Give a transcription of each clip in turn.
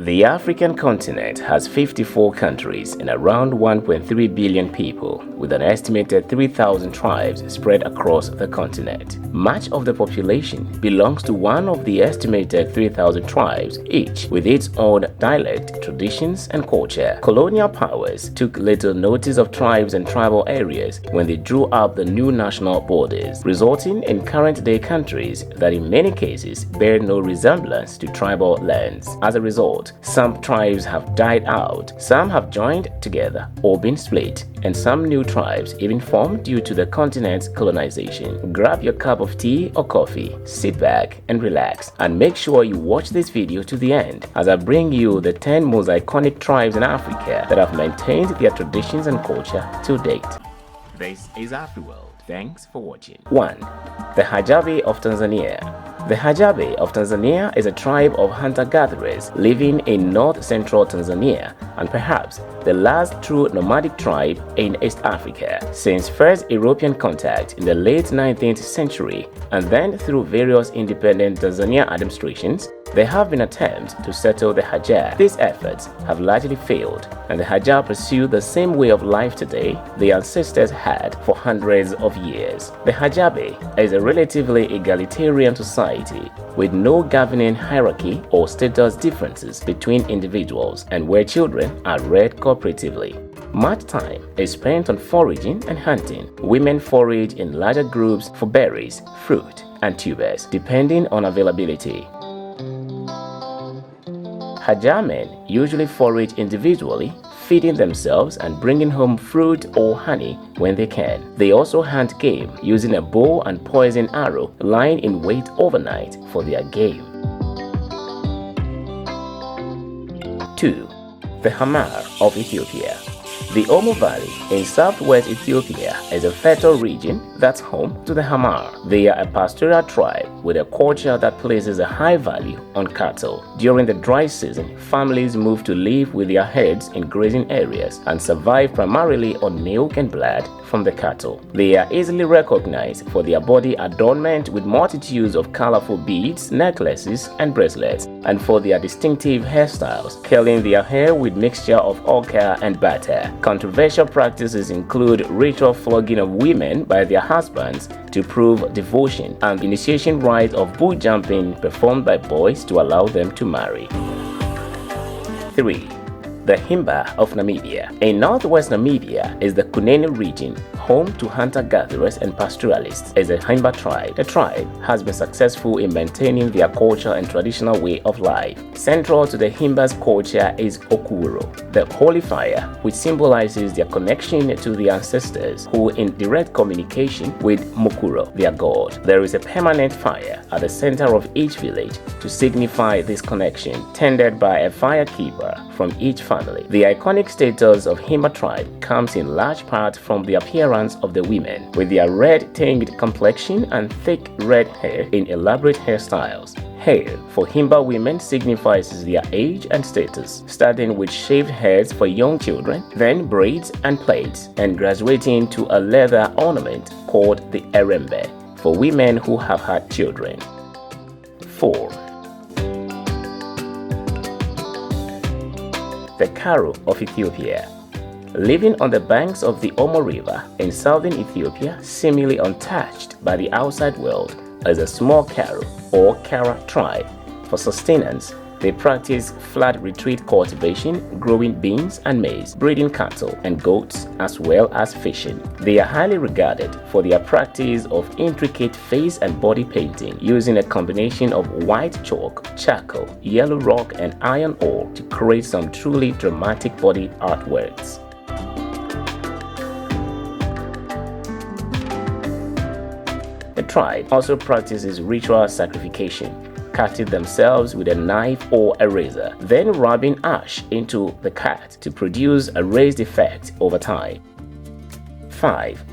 The African continent has 54 countries and around 1.3 billion people, with an estimated 3,000 tribes spread across the continent. Much of the population belongs to one of the estimated 3,000 tribes, each with its own dialect, traditions, and culture. Colonial powers took little notice of tribes and tribal areas when they drew up the new national borders, resulting in current-day countries that in many cases bear no resemblance to tribal lands. As a result, some tribes have died out, some have joined together or been split, and some new tribes even formed due to the continent's colonization. Grab your cup of tea or coffee, sit back and relax, and make sure you watch this video to the end as I bring you the 10 most iconic tribes in Africa that have maintained their traditions and culture to date. This is AfriWorld. Thanks for watching. 1. The Hadzabe of Tanzania. The Hadzabe of Tanzania is a tribe of hunter-gatherers living in north-central Tanzania and perhaps the last true nomadic tribe in East Africa. Since first European contact in the late 19th century and then through various independent Tanzania administrations, there have been attempts to settle the Hadza. These efforts have largely failed, and the Hadza pursue the same way of life today their ancestors had for hundreds of years. The Hadzabe is a relatively egalitarian society with no governing hierarchy or status differences between individuals, and where children are reared cooperatively. Much time is spent on foraging and hunting. Women forage in larger groups for berries, fruit, and tubers, depending on availability. Hadza men usually forage individually, feeding themselves and bringing home fruit or honey when they can. They also hunt game using a bow and poison arrow, lying in wait overnight for their game. 2. The Hamer of Ethiopia. The Omo Valley in southwest Ethiopia is a fertile region that's home to the Hamer. They are a pastoral tribe with a culture that places a high value on cattle. During the dry season, families move to live with their herds in grazing areas and survive primarily on milk and blood from the cattle. They are easily recognized for their body adornment with multitudes of colorful beads, necklaces, and bracelets, and for their distinctive hairstyles, curling their hair with mixture of ochre and butter. Controversial practices include ritual flogging of women by their husbands to prove devotion, and initiation rite of bull jumping performed by boys to allow them to marry. 3. The Himba of Namibia. In northwest Namibia is the Colonial region, home to hunter-gatherers and pastoralists. As a Himba tribe, the tribe has been successful in maintaining their culture and traditional way of life. Central to the Himba's culture is Okuro, the holy fire, which symbolizes their connection to the ancestors, who in direct communication with Mukuro, their god. There is a permanent fire at the center of each village to signify this connection, tended by a firekeeper from each family. The iconic status of Himba tribe comes in large part from the appearance of the women, with their red-tinged complexion and thick red hair in elaborate hairstyles. Hair for Himba women signifies their age and status, starting with shaved heads for young children, then braids and plaits, and graduating to a leather ornament called the erembe for women who have had children. 4. The Karo of Ethiopia. Living on the banks of the Omo River in southern Ethiopia, seemingly untouched by the outside world, is a small Karo or Kara tribe. For sustenance, they practice flat retreat cultivation, growing beans and maize, breeding cattle and goats, as well as fishing. They are highly regarded for their practice of intricate face and body painting, using a combination of white chalk, charcoal, yellow rock, and iron ore to create some truly dramatic body artworks. The tribe also practices ritual sacrification, cutting themselves with a knife or a razor, then rubbing ash into the cut to produce a raised effect over time. 5.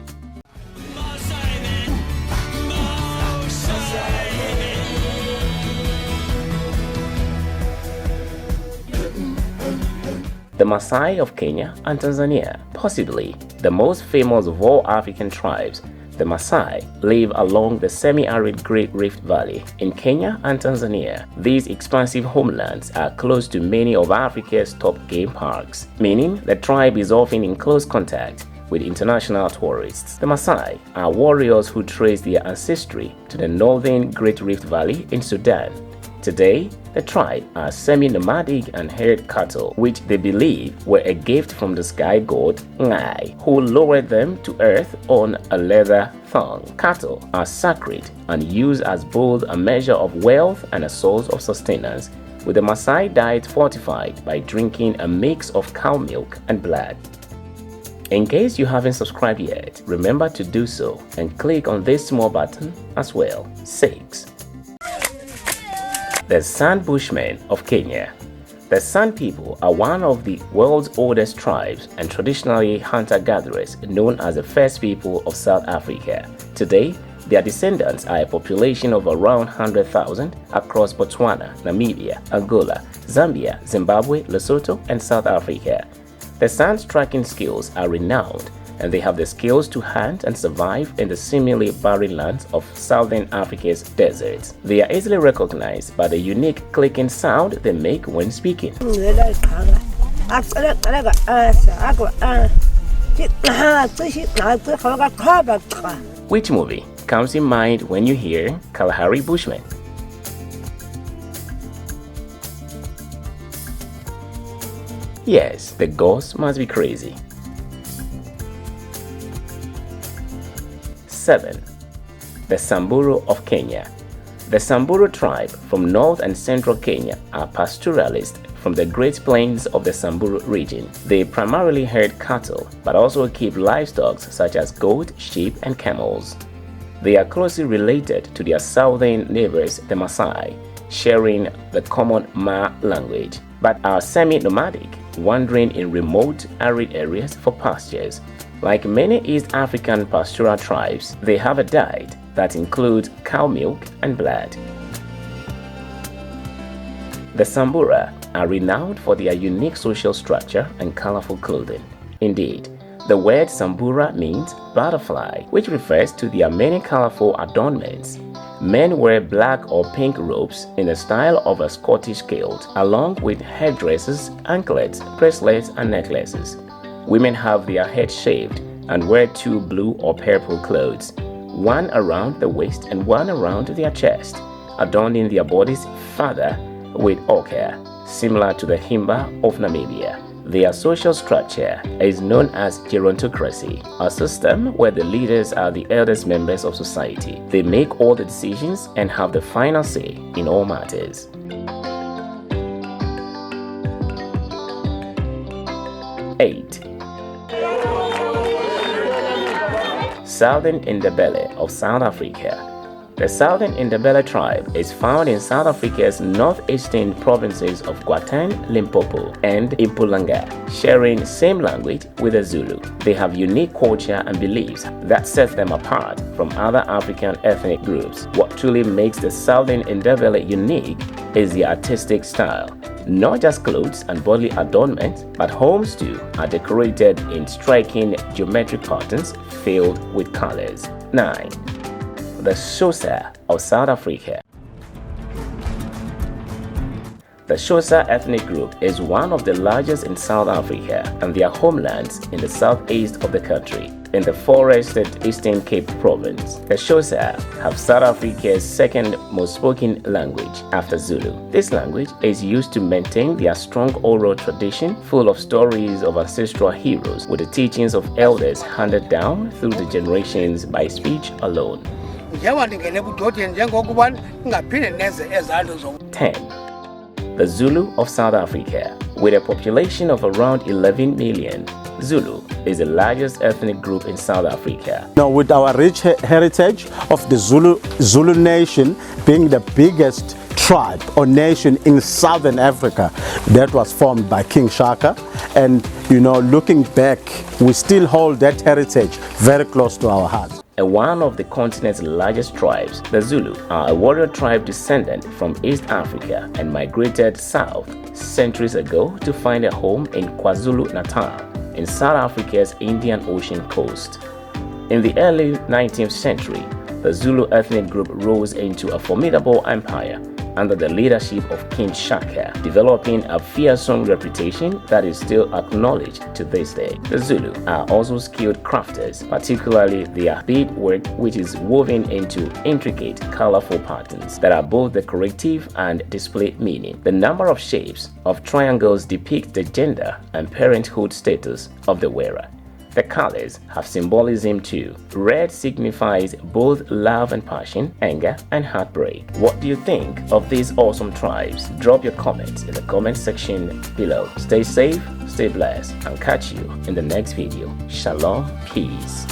The Maasai of Kenya and Tanzania. Possibly the most famous of all African tribes, the The Maasai live along the semi-arid Great Rift Valley in Kenya and Tanzania. These expansive homelands are close to many of Africa's top game parks, meaning the tribe is often in close contact with international tourists. The Maasai are warriors who trace their ancestry to the northern Great Rift Valley in Sudan. Today, the tribe are semi-nomadic and herd cattle, which they believe were a gift from the sky god Ngai, who lowered them to earth on a leather thong. Cattle are sacred and used as both a measure of wealth and a source of sustenance, with the Maasai diet fortified by drinking a mix of cow milk and blood. In case you haven't subscribed yet, remember to do so and click on this small button as well. 6. The San Bushmen of Kenya. The San people are one of the world's oldest tribes and traditionally hunter-gatherers known as the first people of South Africa. Today, their descendants are a population of around 100,000 across Botswana, Namibia, Angola, Zambia, Zimbabwe, Lesotho, and South Africa. The San's tracking skills are renowned, and they have the skills to hunt and survive in the seemingly barren lands of southern Africa's deserts. They are easily recognized by the unique clicking sound they make when speaking. Which movie comes in mind when you hear Kalahari Bushmen? Yes, the ghost must be crazy. 7. The Samburu of Kenya. The Samburu tribe from north and central Kenya are pastoralists from the Great Plains of the Samburu region. They primarily herd cattle, but also keep livestock such as goat, sheep, and camels. They are closely related to their southern neighbors, the Maasai, sharing the common Ma language, but are semi-nomadic, wandering in remote, arid areas for pastures. Like many East African pastoral tribes, they have a diet that includes cow milk and blood. The Samburu are renowned for their unique social structure and colorful clothing. Indeed, the word Samburu means butterfly, which refers to their many colorful adornments. Men wear black or pink robes in the style of a Scottish kilt, along with headdresses, anklets, bracelets, and necklaces. Women have their heads shaved and wear 2 blue or purple clothes, one around the waist and one around their chest, adorning their bodies further with ochre, similar to the Himba of Namibia. Their social structure is known as gerontocracy, a system where the leaders are the eldest members of society. They make all the decisions and have the final say in all matters. 8. Southern Ndebele of South Africa. The Southern Ndebele tribe is found in South Africa's northeastern provinces of Gauteng, Limpopo, and Mpumalanga, sharing same language with the Zulu. They have unique culture and beliefs that sets them apart from other African ethnic groups. What truly makes the Southern Ndebele unique is their artistic style. Not just clothes and bodily adornments, but homes too are decorated in striking geometric patterns filled with colors. 9. The Xhosa of South Africa. The Xhosa ethnic group is one of the largest in South Africa, and their homelands in the southeast of the country, in the forested Eastern Cape Province. The Xhosa have South Africa's second most spoken language after Zulu. This language is used to maintain their strong oral tradition full of stories of ancestral heroes, with the teachings of elders handed down through the generations by speech alone. 10. The Zulu of South Africa. With a population of around 11 million, Zulu is the largest ethnic group in South Africa. Now, with our rich heritage of the Zulu nation being the biggest tribe or nation in Southern Africa, that was formed by King Shaka, and looking back, we still hold that heritage very close to our hearts. And one of the continent's largest tribes, the Zulu, are a warrior tribe descendant from East Africa and migrated south centuries ago to find a home in KwaZulu-Natal, in South Africa's Indian Ocean coast. In the early 19th century, the Zulu ethnic group rose into a formidable empire under the leadership of King Shaka, developing a fearsome reputation that is still acknowledged to this day. The Zulu are also skilled crafters, particularly their beadwork, which is woven into intricate, colorful patterns that are both decorative and display meaning. The number of shapes of triangles depict the gender and parenthood status of the wearer. The colors have symbolism too. Red signifies both love and passion, anger and heartbreak. What do you think of these awesome tribes? Drop your comments in the comment section below. Stay safe, stay blessed, and catch you in the next video. Shalom, peace.